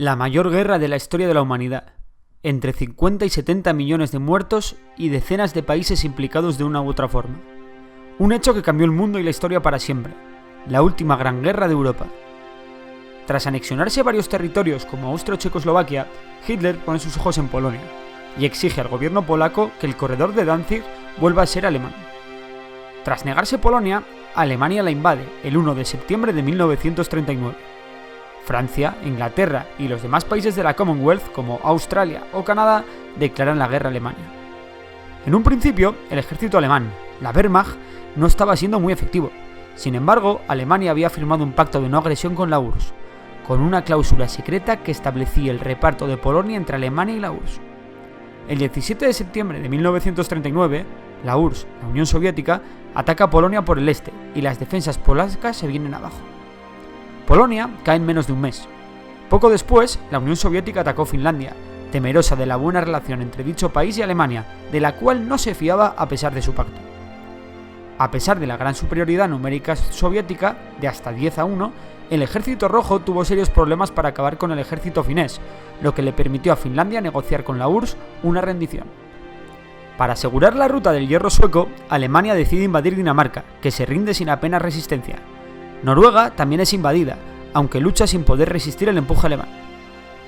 La mayor guerra de la historia de la humanidad. Entre 50 y 70 millones de muertos y decenas de países implicados de una u otra forma. Un hecho que cambió el mundo y la historia para siempre. La última gran guerra de Europa. Tras anexionarse varios territorios como Austria o Checoslovaquia, Hitler pone sus ojos en Polonia y exige al gobierno polaco que el corredor de Danzig vuelva a ser alemán. Tras negarse Polonia, Alemania la invade el 1 de septiembre de 1939. Francia, Inglaterra y los demás países de la Commonwealth, como Australia o Canadá, declaran la guerra a Alemania. En un principio, el ejército alemán, la Wehrmacht, no estaba siendo muy efectivo. Sin embargo, Alemania había firmado un pacto de no agresión con la URSS, con una cláusula secreta que establecía el reparto de Polonia entre Alemania y la URSS. El 17 de septiembre de 1939, la URSS, la Unión Soviética, ataca a Polonia por el este y las defensas polacas se vienen abajo. Polonia cae en menos de un mes. Poco después, la Unión Soviética atacó Finlandia, temerosa de la buena relación entre dicho país y Alemania, de la cual no se fiaba a pesar de su pacto. A pesar de la gran superioridad numérica soviética, de hasta 10-1, el ejército rojo tuvo serios problemas para acabar con el ejército finés, lo que le permitió a Finlandia negociar con la URSS una rendición. Para asegurar la ruta del hierro sueco, Alemania decide invadir Dinamarca, que se rinde sin apenas resistencia. Noruega también es invadida, aunque lucha sin poder resistir el empuje alemán.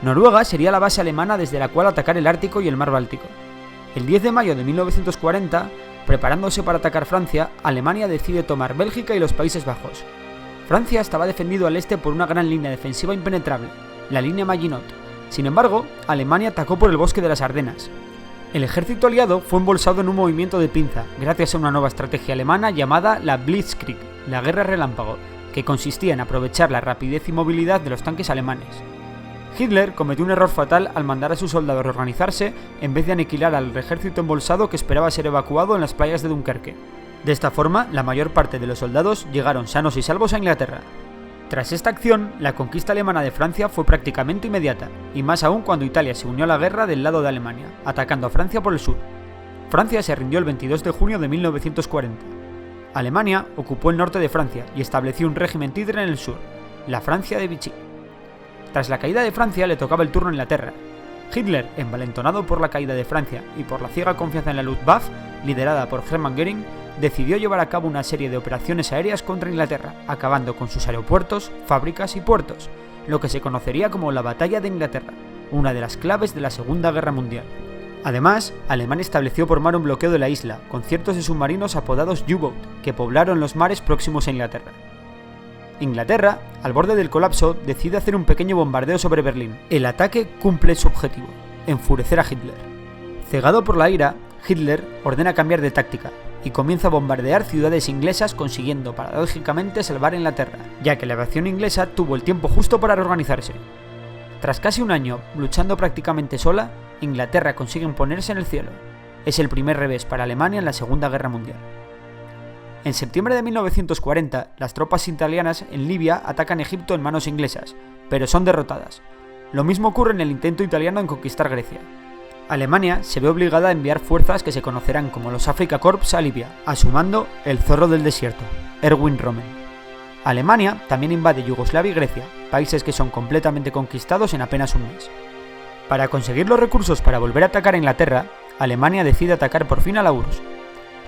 Noruega sería la base alemana desde la cual atacar el Ártico y el Mar Báltico. El 10 de mayo de 1940, preparándose para atacar Francia, Alemania decide tomar Bélgica y los Países Bajos. Francia estaba defendido al este por una gran línea defensiva impenetrable, la línea Maginot. Sin embargo, Alemania atacó por el bosque de las Ardenas. El ejército aliado fue embolsado en un movimiento de pinza, gracias a una nueva estrategia alemana llamada la Blitzkrieg, la guerra relámpago, que consistía en aprovechar la rapidez y movilidad de los tanques alemanes. Hitler cometió un error fatal al mandar a sus soldados reorganizarse en vez de aniquilar al ejército embolsado que esperaba ser evacuado en las playas de Dunkerque. De esta forma, la mayor parte de los soldados llegaron sanos y salvos a Inglaterra. Tras esta acción, la conquista alemana de Francia fue prácticamente inmediata, y más aún cuando Italia se unió a la guerra del lado de Alemania, atacando a Francia por el sur. Francia se rindió el 22 de junio de 1940. Alemania ocupó el norte de Francia y estableció un régimen títere en el sur, la Francia de Vichy. Tras la caída de Francia le tocaba el turno a Inglaterra. Hitler, envalentonado por la caída de Francia y por la ciega confianza en la Luftwaffe, liderada por Hermann Göring, decidió llevar a cabo una serie de operaciones aéreas contra Inglaterra, acabando con sus aeropuertos, fábricas y puertos, lo que se conocería como la Batalla de Inglaterra, una de las claves de la Segunda Guerra Mundial. Además, Alemania estableció por mar un bloqueo de la isla, con cientos de submarinos apodados U-Boat, que poblaron los mares próximos a Inglaterra. Inglaterra, al borde del colapso, decide hacer un pequeño bombardeo sobre Berlín. El ataque cumple su objetivo, enfurecer a Hitler. Cegado por la ira, Hitler ordena cambiar de táctica y comienza a bombardear ciudades inglesas, consiguiendo paradójicamente salvar a Inglaterra, ya que la aviación inglesa tuvo el tiempo justo para reorganizarse. Tras casi un año luchando prácticamente sola, Inglaterra consigue imponerse en el cielo. Es el primer revés para Alemania en la Segunda Guerra Mundial. En septiembre de 1940, las tropas italianas en Libia atacan Egipto en manos inglesas, pero son derrotadas. Lo mismo ocurre en el intento italiano en conquistar Grecia. Alemania se ve obligada a enviar fuerzas que se conocerán como los Afrika Korps a Libia, a su mando el zorro del desierto, Erwin Rommel. Alemania también invade Yugoslavia y Grecia, países que son completamente conquistados en apenas un mes. Para conseguir los recursos para volver a atacar a Inglaterra, Alemania decide atacar por fin a la URSS.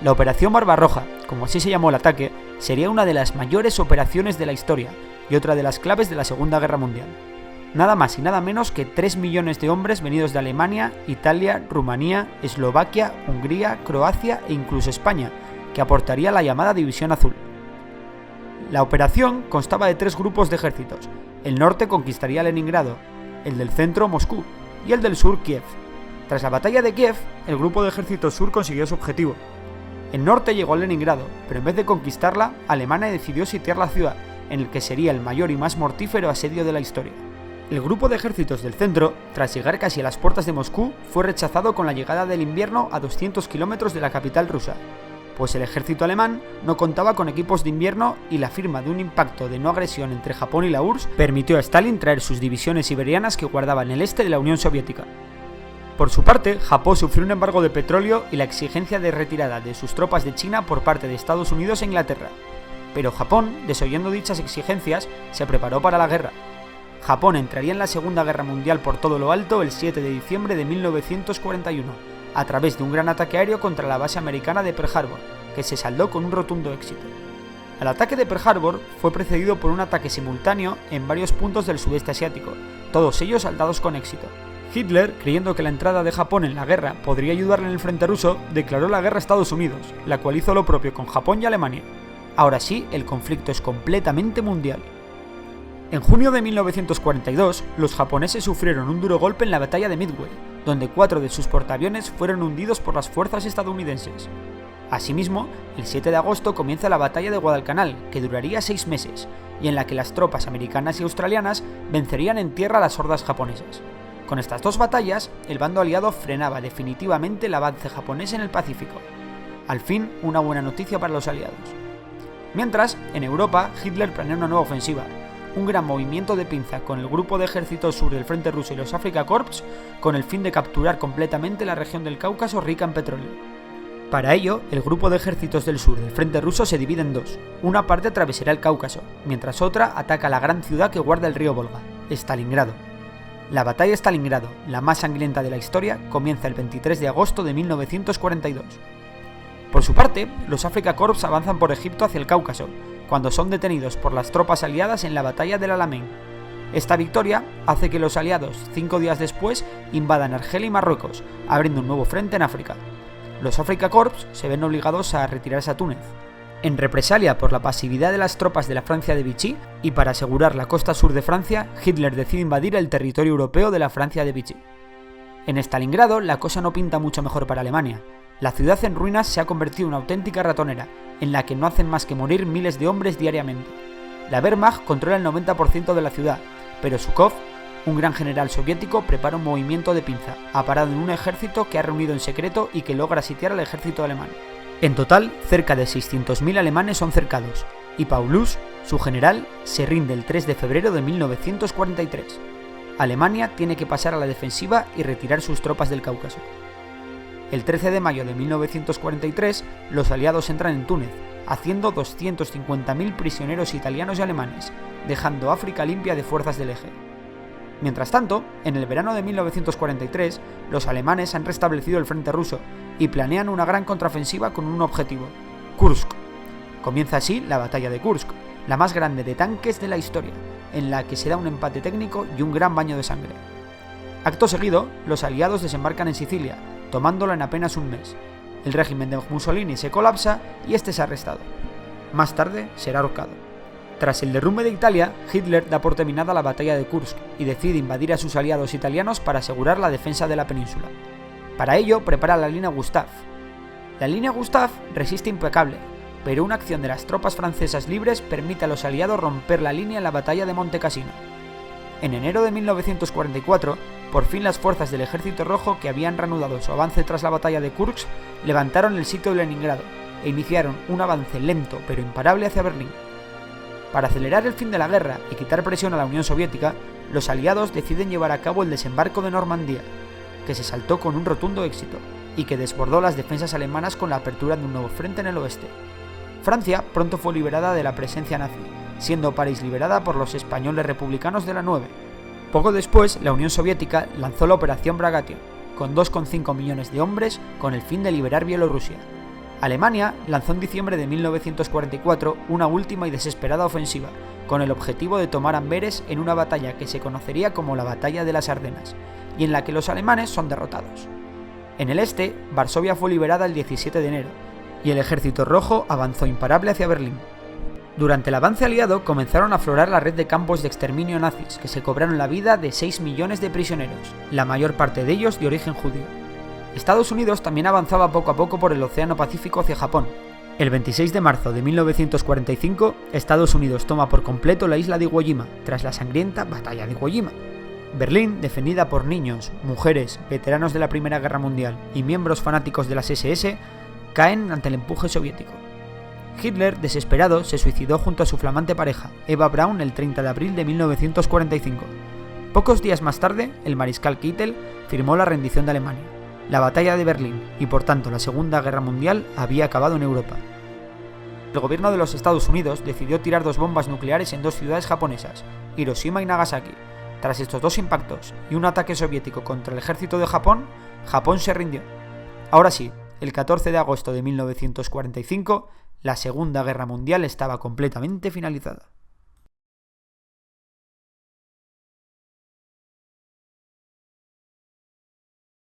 La Operación Barbarroja, como así se llamó el ataque, sería una de las mayores operaciones de la historia y otra de las claves de la Segunda Guerra Mundial. Nada más y nada menos que 3 millones de hombres venidos de Alemania, Italia, Rumanía, Eslovaquia, Hungría, Croacia e incluso España, que aportaría la llamada División Azul. La operación constaba de 3 grupos de ejércitos. El norte conquistaría Leningrado, el del centro Moscú y el del sur Kiev. Tras la batalla de Kiev, el grupo de ejército sur consiguió su objetivo. El norte llegó a Leningrado, pero en vez de conquistarla, Alemania decidió sitiar la ciudad, en el que sería el mayor y más mortífero asedio de la historia. El grupo de ejércitos del centro, tras llegar casi a las puertas de Moscú, fue rechazado con la llegada del invierno a 200 kilómetros de la capital rusa, pues el ejército alemán no contaba con equipos de invierno y la firma de un pacto de no agresión entre Japón y la URSS permitió a Stalin traer sus divisiones siberianas que guardaban el este de la Unión Soviética. Por su parte, Japón sufrió un embargo de petróleo y la exigencia de retirada de sus tropas de China por parte de Estados Unidos e Inglaterra. Pero Japón, desoyendo dichas exigencias, se preparó para la guerra. Japón entraría en la Segunda Guerra Mundial por todo lo alto el 7 de diciembre de 1941, a través de un gran ataque aéreo contra la base americana de Pearl Harbor, que se saldó con un rotundo éxito. El ataque de Pearl Harbor fue precedido por un ataque simultáneo en varios puntos del sudeste asiático, todos ellos saldados con éxito. Hitler, creyendo que la entrada de Japón en la guerra podría ayudarle en el frente ruso, declaró la guerra a Estados Unidos, la cual hizo lo propio con Japón y Alemania. Ahora sí, el conflicto es completamente mundial. En junio de 1942, los japoneses sufrieron un duro golpe en la batalla de Midway, donde 4 de sus portaaviones fueron hundidos por las fuerzas estadounidenses. Asimismo, el 7 de agosto comienza la batalla de Guadalcanal, que duraría 6 meses, y en la que las tropas americanas y australianas vencerían en tierra a las hordas japonesas. Con estas 2 batallas, el bando aliado frenaba definitivamente el avance japonés en el Pacífico. Al fin, una buena noticia para los aliados. Mientras, en Europa, Hitler planea una nueva ofensiva, un gran movimiento de pinza con el grupo de ejércitos sur del Frente Ruso y los Afrika Korps, con el fin de capturar completamente la región del Cáucaso rica en petróleo. Para ello, el grupo de ejércitos del sur del Frente Ruso se divide en 2. Una parte atravesará el Cáucaso, mientras otra ataca la gran ciudad que guarda el río Volga, Stalingrado. La batalla de Stalingrado, la más sangrienta de la historia, comienza el 23 de agosto de 1942. Por su parte, los Afrika Korps avanzan por Egipto hacia el Cáucaso, cuando son detenidos por las tropas aliadas en la batalla del Alamein. Esta victoria hace que los aliados, 5 días después, invadan Argelia y Marruecos, abriendo un nuevo frente en África. Los Afrika Korps se ven obligados a retirarse a Túnez. En represalia por la pasividad de las tropas de la Francia de Vichy y para asegurar la costa sur de Francia, Hitler decide invadir el territorio europeo de la Francia de Vichy. En Stalingrado la cosa no pinta mucho mejor para Alemania. La ciudad en ruinas se ha convertido en una auténtica ratonera, en la que no hacen más que morir miles de hombres diariamente. La Wehrmacht controla el 90% de la ciudad, pero Zhukov, un gran general soviético, prepara un movimiento de pinza, aparado en un ejército que ha reunido en secreto y que logra sitiar al ejército alemán. En total, cerca de 600.000 alemanes son cercados, y Paulus, su general, se rinde el 3 de febrero de 1943. Alemania tiene que pasar a la defensiva y retirar sus tropas del Cáucaso. El 13 de mayo de 1943, los aliados entran en Túnez, haciendo 250.000 prisioneros italianos y alemanes, dejando África limpia de fuerzas del eje. Mientras tanto, en el verano de 1943, los alemanes han restablecido el frente ruso y planean una gran contraofensiva con un objetivo: Kursk. Comienza así la batalla de Kursk, la más grande de tanques de la historia, en la que se da un empate técnico y un gran baño de sangre. Acto seguido, los aliados desembarcan en Sicilia, tomándola en apenas un mes. El régimen de Mussolini se colapsa y este es arrestado. Más tarde será ahorcado. Tras el derrumbe de Italia, Hitler da por terminada la batalla de Kursk y decide invadir a sus aliados italianos para asegurar la defensa de la península. Para ello prepara la línea Gustave. La línea Gustave resiste impecable, pero una acción de las tropas francesas libres permite a los aliados romper la línea en la batalla de Monte Cassino. En enero de 1944, por fin las fuerzas del Ejército Rojo, que habían reanudado su avance tras la batalla de Kursk, levantaron el sitio de Leningrado e iniciaron un avance lento pero imparable hacia Berlín. Para acelerar el fin de la guerra y quitar presión a la Unión Soviética, los aliados deciden llevar a cabo el desembarco de Normandía, que se saltó con un rotundo éxito y que desbordó las defensas alemanas con la apertura de un nuevo frente en el oeste. Francia pronto fue liberada de la presencia nazi, siendo París liberada por los españoles republicanos de la 9. Poco después, la Unión Soviética lanzó la Operación Bagration, con 2,5 millones de hombres, con el fin de liberar Bielorrusia. Alemania lanzó en diciembre de 1944 una última y desesperada ofensiva, con el objetivo de tomar Amberes en una batalla que se conocería como la Batalla de las Ardenas, y en la que los alemanes son derrotados. En el este, Varsovia fue liberada el 17 de enero, y el Ejército Rojo avanzó imparable hacia Berlín. Durante el avance aliado comenzaron a aflorar la red de campos de exterminio nazis, que se cobraron la vida de 6 millones de prisioneros, la mayor parte de ellos de origen judío. Estados Unidos también avanzaba poco a poco por el Océano Pacífico hacia Japón. El 26 de marzo de 1945, Estados Unidos toma por completo la isla de Iwo Jima, tras la sangrienta Batalla de Iwo Jima. Berlín, defendida por niños, mujeres, veteranos de la Primera Guerra Mundial y miembros fanáticos de las SS, caen ante el empuje soviético. Hitler, desesperado, se suicidó junto a su flamante pareja, Eva Braun, el 30 de abril de 1945. Pocos días más tarde, el mariscal Keitel firmó la rendición de Alemania. La batalla de Berlín, y por tanto la Segunda Guerra Mundial, había acabado en Europa. El gobierno de los Estados Unidos decidió tirar 2 bombas nucleares en 2 ciudades japonesas, Hiroshima y Nagasaki, Tras estos dos impactos y un ataque soviético contra el ejército de Japón, Japón se rindió. Ahora sí, el 14 de agosto de 1945, la Segunda Guerra Mundial estaba completamente finalizada.